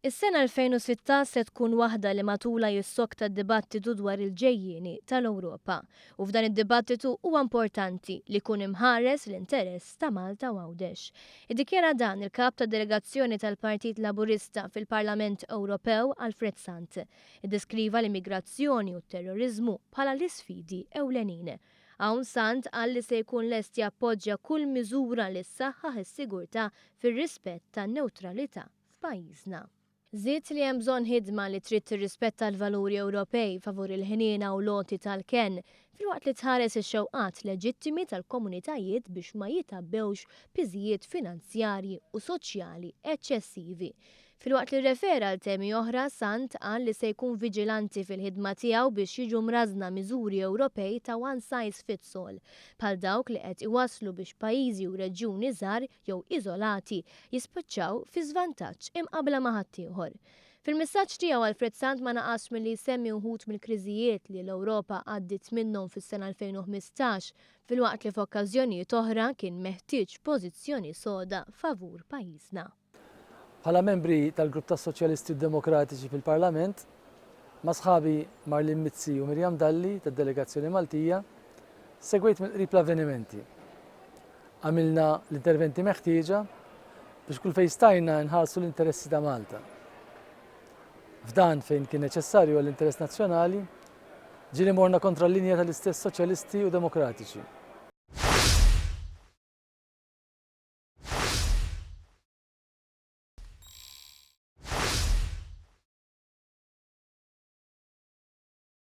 Is-sena 2016 se tkun waħda li matula jissokta d-dibattitu dwar il-ġejjieni tal-Ewropa. U f'dan id-dibattitu huwa importanti li jkun imħares l-interess ta' Malta u Għawdex. Iddikjara dan il-kap ta' delegazzjoni tal-Partit Laburista fil-Parlament Ewropew Alfred Sant. Iddeskriva l-immigrazzjoni u t-terrorizmu bħala l-isfidi ewlenin. Hawn Sant qal li se jkun lest jappoġġja kull miżura li ssaħħaħ is-sigurtà fir-rispett tan-newtralità f'pajjiżna. Żied li hemm bżonn ħidma li trid tirrispetta l-valuri Ewropej favur il-ħniena u loti tal-ken filwaqt li tħares ix-xewqat leġittimi tal-komunitajiet biex ma jitabbewx piżijiet finanzjarji u soċjali eċċessivi. Filwaqt li refera l temi oħra, Sant qal li se jkun viġilanti fil-ħidma tiegħu biex jiġu mrażna miżuri Ewropej ta' one size fits all, bħal dawk li qed iwasslu biex pajjiżi u reġjuni żgħar jew iżolati jispiċċaw fi żvantaġġ imqabbla ma' ħaddieħor. Fil-messaġġ tiegħu Alfred Sant ma naqas milli jsemmi wħud mill-kriżijiet li l-Ewropa għaddiet minnhom fis-sena 2015 filwaqt li f'okkażjonijiet oħra kien meħtieġ pożizzjoni soda favur pajjiżna. Bħala membri tal-Grupp tas-Soċjalisti u Demokratiċi fil-Parlament, ma' sħabi Marlin Mizzi u Mirjam Dalli tad-Delegazzjoni Maltija, segwejt mill-qrib l-avvenimenti. Għamilna l-interventi meħtieġa biex kull fejn stajna nħarsu l-interessi ta' Malta. F'dan fejn kien neċessarju għall-interess nazzjonali, ġieli morna kontra l-linja tal-istess Soċjalisti u Demokratiċi.